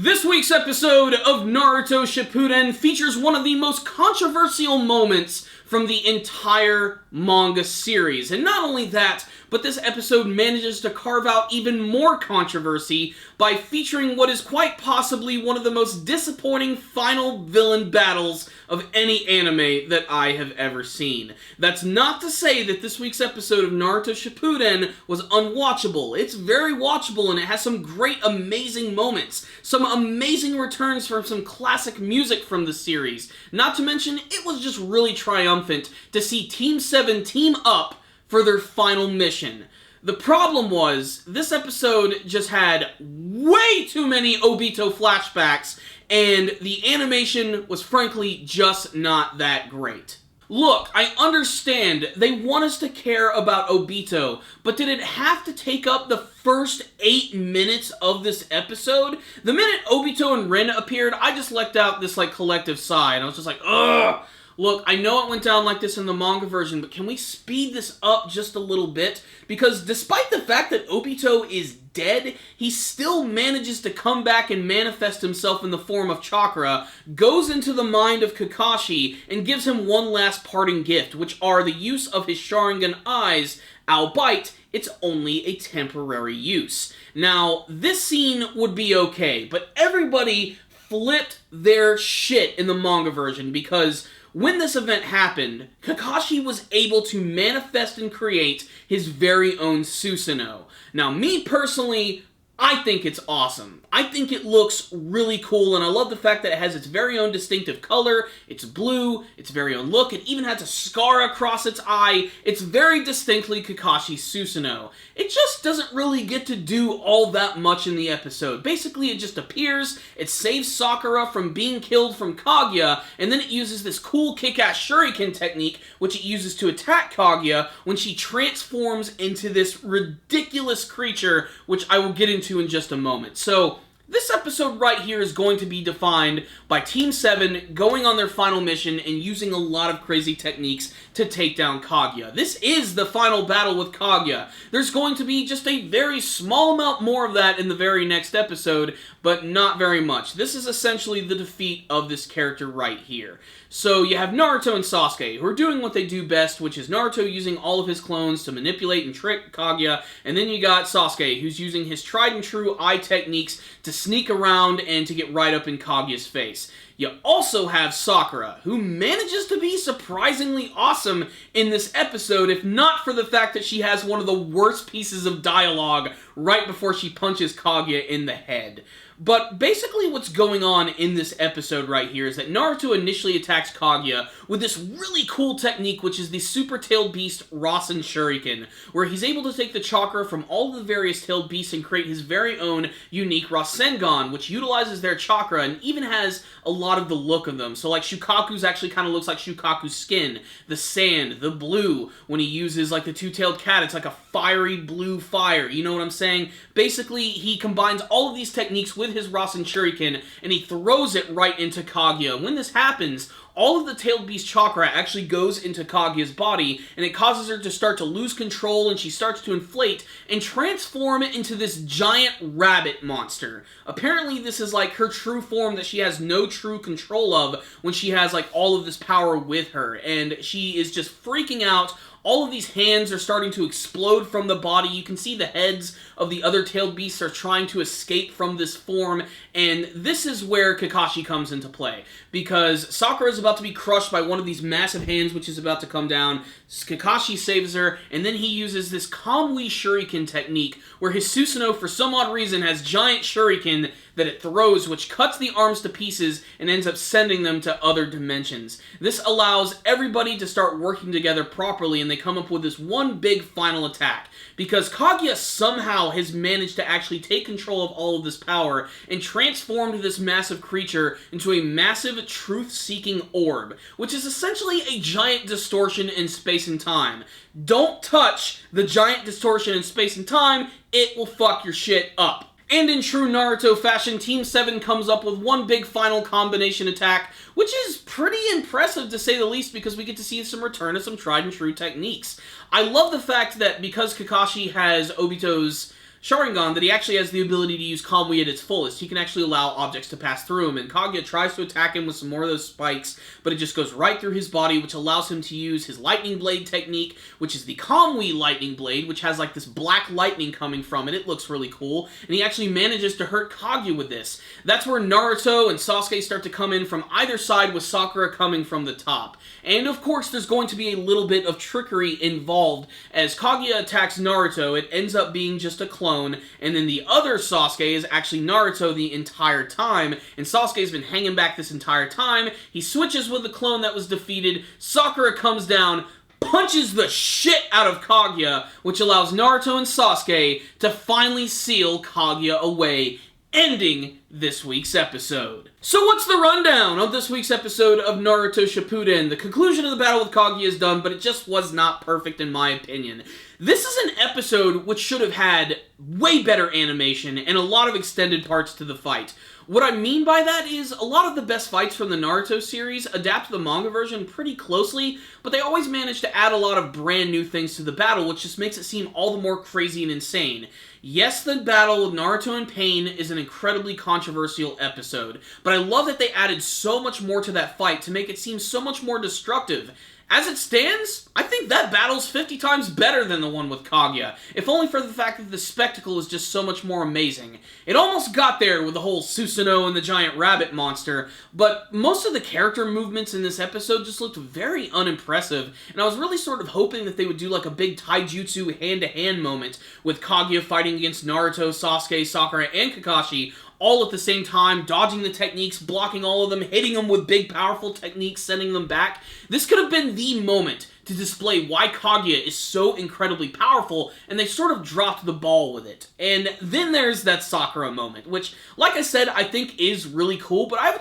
This week's episode of Naruto Shippuden features one of the most controversial moments from the entire manga series. And not only that, but this episode manages to carve out even more controversy by featuring what is quite possibly one of the most disappointing final villain battles of any anime that I have ever seen. That's not to say that this week's episode of Naruto Shippuden was unwatchable. It's very watchable and it has some great, amazing moments. Some amazing returns from some classic music from the series. Not to mention, it was just really triumphant to see Team 7 team up for their final mission. The problem was, this episode just had way too many Obito flashbacks, and the animation was frankly just not that great. Look, I understand, they want us to care about Obito, but did it have to take up the first 8 minutes of this episode? The minute Obito and Rin appeared, I just let out this collective sigh, and I was just like, ugh! Look, I know it went down like this in the manga version, but can we speed this up just a little bit? Because despite the fact that Obito is dead, he still manages to come back and manifest himself in the form of chakra, goes into the mind of Kakashi, and gives him one last parting gift, which are the use of his Sharingan eyes, albeit it's only a temporary use. Now, this scene would be okay, but everybody flipped their shit in the manga version because when this event happened, Kakashi was able to manifest and create his very own Susanoo. Now, me personally, I think it's awesome. I think it looks really cool, and I love the fact that it has its very own distinctive color, it's blue, its very own look, it even has a scar across its eye. It's very distinctly Kakashi's Susanoo. It just doesn't really get to do all that much in the episode. Basically, it just appears, it saves Sakura from being killed from Kaguya, and then it uses this cool kick-ass shuriken technique, which it uses to attack Kaguya when she transforms into this ridiculous creature, which I will get into in just a moment. So, this episode right here is going to be defined by Team 7 going on their final mission and using a lot of crazy techniques to take down Kaguya. This is the final battle with Kaguya. There's going to be just a very small amount more of that in the very next episode, but not very much. This is essentially the defeat of this character right here. So you have Naruto and Sasuke, who are doing what they do best, which is Naruto using all of his clones to manipulate and trick Kaguya, and then you got Sasuke, who's using his tried and true eye techniques to sneak around and to get right up in Kaguya's face. You also have Sakura, who manages to be surprisingly awesome in this episode, if not for the fact that she has one of the worst pieces of dialogue right before she punches Kaguya in the head. But basically what's going on in this episode right here is that Naruto initially attacks Kaguya with this really cool technique, which is the Super Tailed Beast Rasen Shuriken, where he's able to take the chakra from all of the various tailed beasts and create his very own unique Rasengan, which utilizes their chakra and even has a lot of the look of them. So like Shukaku's actually kind of looks like Shukaku's skin, the sand, the blue. When he uses like the two-tailed cat, it's like a fiery blue fire, you know what I'm saying? Basically, he combines all of these techniques with his Rasen Shuriken, and he throws it right into Kaguya. When this happens, all of the Tailed Beast chakra actually goes into Kaguya's body, and it causes her to start to lose control, and she starts to inflate and transform into this giant rabbit monster. Apparently, this is like her true form that she has no true control of when she has like all of this power with her, and she is just freaking out. All of these hands are starting to explode from the body. You can see the heads of the other tailed beasts are trying to escape from this form, and this is where Kakashi comes into play. Because Sakura is about to be crushed by one of these massive hands which is about to come down. Kakashi saves her, and then he uses this Kamui Shuriken technique, where his Susanoo, for some odd reason, has giant shuriken that it throws, which cuts the arms to pieces and ends up sending them to other dimensions. This allows everybody to start working together properly, and they come up with this one big final attack. Because Kaguya somehow has managed to actually take control of all of this power and transformed this massive creature into a massive truth-seeking orb, which is essentially a giant distortion in space and time. Don't touch the giant distortion in space and time, it will fuck your shit up. And in true Naruto fashion, Team 7 comes up with one big final combination attack, which is pretty impressive to say the least because we get to see some return of some tried and true techniques. I love the fact that because Kakashi has Obito's Sharingan that he actually has the ability to use Kamui at its fullest. He can actually allow objects to pass through him, and Kaguya tries to attack him with some more of those spikes, but it just goes right through his body, which allows him to use his lightning blade technique, which is the Kamui lightning blade, which has like this black lightning coming from it. It looks really cool, and he actually manages to hurt Kaguya with this. That's where Naruto and Sasuke start to come in from either side, with Sakura coming from the top. And of course, there's going to be a little bit of trickery involved. As Kaguya attacks Naruto, it ends up being just a clone, and then the other Sasuke is actually Naruto the entire time, and Sasuke's been hanging back this entire time. He switches with the clone that was defeated, Sakura comes down, punches the shit out of Kaguya, which allows Naruto and Sasuke to finally seal Kaguya away, ending this week's episode. So what's the rundown of this week's episode of Naruto Shippuden? The conclusion of the battle with Kaguya is done, but it just was not perfect in my opinion. This is an episode which should have had way better animation and a lot of extended parts to the fight. What I mean by that is, a lot of the best fights from the Naruto series adapt to the manga version pretty closely, but they always manage to add a lot of brand new things to the battle, which just makes it seem all the more crazy and insane. Yes, the battle with Naruto and Pain is an incredibly controversial episode, but I love that they added so much more to that fight to make it seem so much more destructive. As it stands, I think that battle's 50 times better than the one with Kaguya, if only for the fact that the spectacle is just so much more amazing. It almost got there with the whole Susanoo and the giant rabbit monster, but most of the character movements in this episode just looked very unimpressive, and I was really sort of hoping that they would do like a big taijutsu hand-to-hand moment with Kaguya fighting against Naruto, Sasuke, Sakura, and Kakashi, all at the same time, dodging the techniques, blocking all of them, hitting them with big, powerful techniques, sending them back. This could have been the moment to display why Kaguya is so incredibly powerful, and they sort of dropped the ball with it. And then there's that Sakura moment, which, like I said, I think is really cool, but I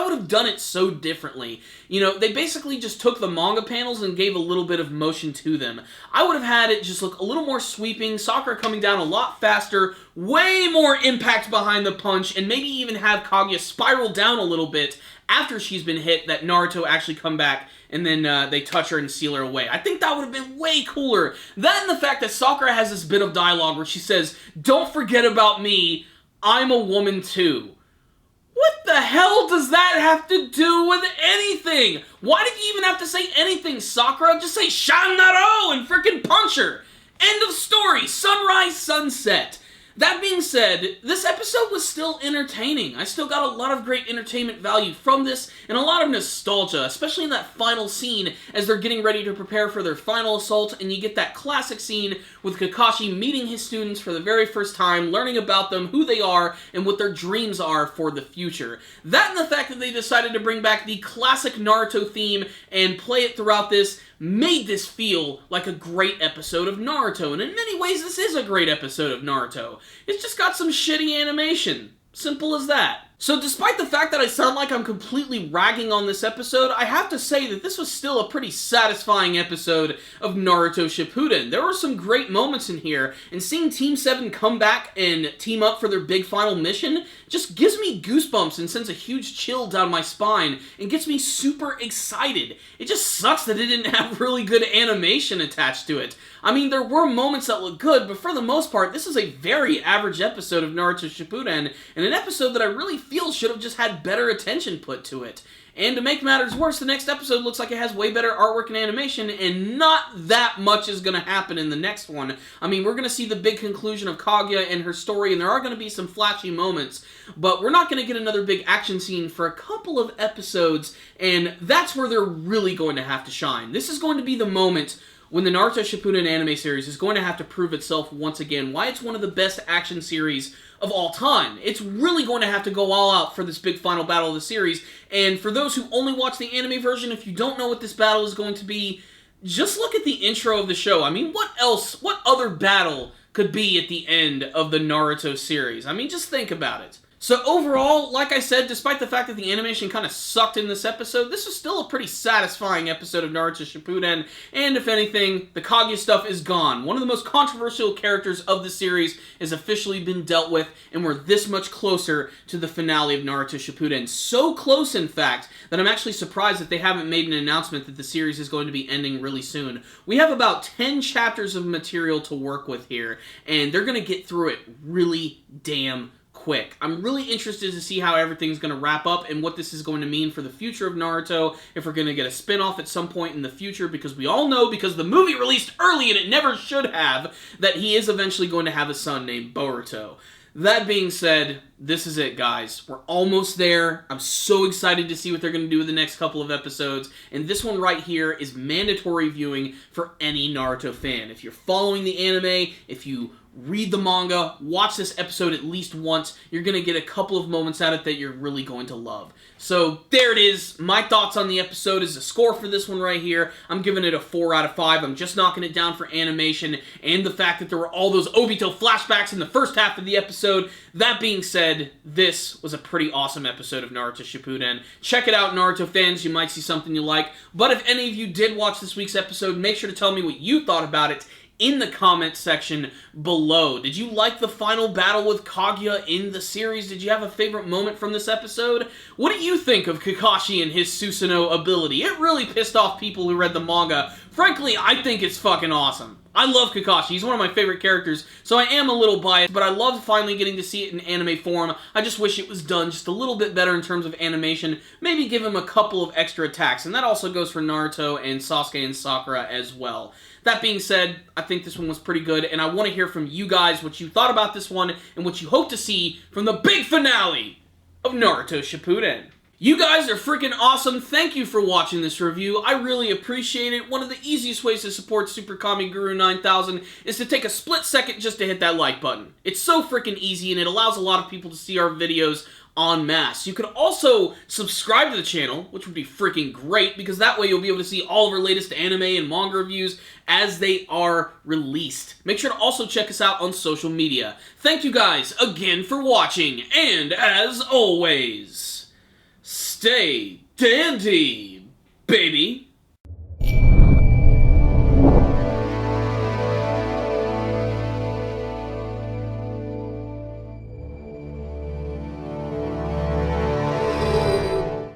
would have done it so differently. You know, they basically just took the manga panels and gave a little bit of motion to them. I would have had it just look a little more sweeping, Sakura coming down a lot faster, way more impact behind the punch, and maybe even have Kaguya spiral down a little bit after she's been hit, that Naruto actually come back and then they touch her and seal her away. I think that would have been way cooler. That and the fact that Sakura has this bit of dialogue where she says, "Don't forget about me, I'm a woman too." What the hell does that have to do with anything? Why did you even have to say anything, Sakura? Just say Shanaro and frickin' punch her. End of story. Sunrise, sunset. That being said, this episode was still entertaining. I still got a lot of great entertainment value from this, and a lot of nostalgia, especially in that final scene as they're getting ready to prepare for their final assault, and you get that classic scene with Kakashi meeting his students for the very first time, learning about them, who they are, and what their dreams are for the future. That and the fact that they decided to bring back the classic Naruto theme and play it throughout this made this feel like a great episode of Naruto, and in many ways this is a great episode of Naruto. It's just got some shitty animation. Simple as that. So despite the fact that I sound like I'm completely ragging on this episode, I have to say that this was still a pretty satisfying episode of Naruto Shippuden. There were some great moments in here, and seeing Team 7 come back and team up for their big final mission just gives me goosebumps and sends a huge chill down my spine and gets me super excited. It just sucks that it didn't have really good animation attached to it. I mean, there were moments that look good, but for the most part, this is a very average episode of Naruto Shippuden, and an episode that I really feel should have just had better attention put to it. And to make matters worse, the next episode looks like it has way better artwork and animation, and not that much is going to happen in the next one. I mean, we're going to see the big conclusion of Kaguya and her story, and there are going to be some flashy moments, but we're not going to get another big action scene for a couple of episodes, and that's where they're really going to have to shine. This is going to be the moment when the Naruto Shippuden anime series is going to have to prove itself once again why it's one of the best action series of all time. It's really going to have to go all out for this big final battle of the series, and for those who only watch the anime version, if you don't know what this battle is going to be, just look at the intro of the show. I mean, what other battle could be at the end of the Naruto series? I mean, just think about it. So overall, like I said, despite the fact that the animation kind of sucked in this episode, this was still a pretty satisfying episode of Naruto Shippuden, and if anything, the Kaguya stuff is gone. One of the most controversial characters of the series has officially been dealt with, and we're this much closer to the finale of Naruto Shippuden. So close, in fact, that I'm actually surprised that they haven't made an announcement that the series is going to be ending really soon. We have about 10 chapters of material to work with here, and they're going to get through it really damn quick. I'm really interested to see how everything's going to wrap up and what this is going to mean for the future of Naruto, if we're going to get a spin-off at some point in the future, because we all know, because the movie released early and it never should have, that he is eventually going to have a son named Boruto. That being said, this is it, guys. We're almost there. I'm so excited to see what they're going to do with the next couple of episodes, and this one right here is mandatory viewing for any Naruto fan. If you're following the anime, if you read the manga, watch this episode at least once, you're going to get a couple of moments out of it that you're really going to love. So, there it is. My thoughts on the episode is a score for this one right here. I'm giving it a 4 out of 5. I'm just knocking it down for animation and the fact that there were all those Obito flashbacks in the first half of the episode. That being said, this was a pretty awesome episode of Naruto Shippuden. Check it out, Naruto fans. You might see something you like. But if any of you did watch this week's episode, make sure to tell me what you thought about it in the comments section below. Did you like the final battle with Kaguya in the series? Did you have a favorite moment from this episode? What do you think of Kakashi and his Susanoo ability? It really pissed off people who read the manga. Frankly, I think it's fucking awesome. I love Kakashi. He's one of my favorite characters, so I am a little biased, but I love finally getting to see it in anime form. I just wish it was done just a little bit better in terms of animation. Maybe give him a couple of extra attacks, and that also goes for Naruto and Sasuke and Sakura as well. That being said, I think this one was pretty good, and I want to hear from you guys what you thought about this one and what you hope to see from the big finale of Naruto Shippuden. You guys are freaking awesome. Thank you for watching this review. I really appreciate it. One of the easiest ways to support Super Kami Guru 9000 is to take a split second just to hit that like button. It's so freaking easy, and it allows a lot of people to see our videos en masse. You could also subscribe to the channel, which would be freaking great, because that way you'll be able to see all of our latest anime and manga reviews as they are released. Make sure to also check us out on social media. Thank you guys again for watching, and as always, stay dandy, baby.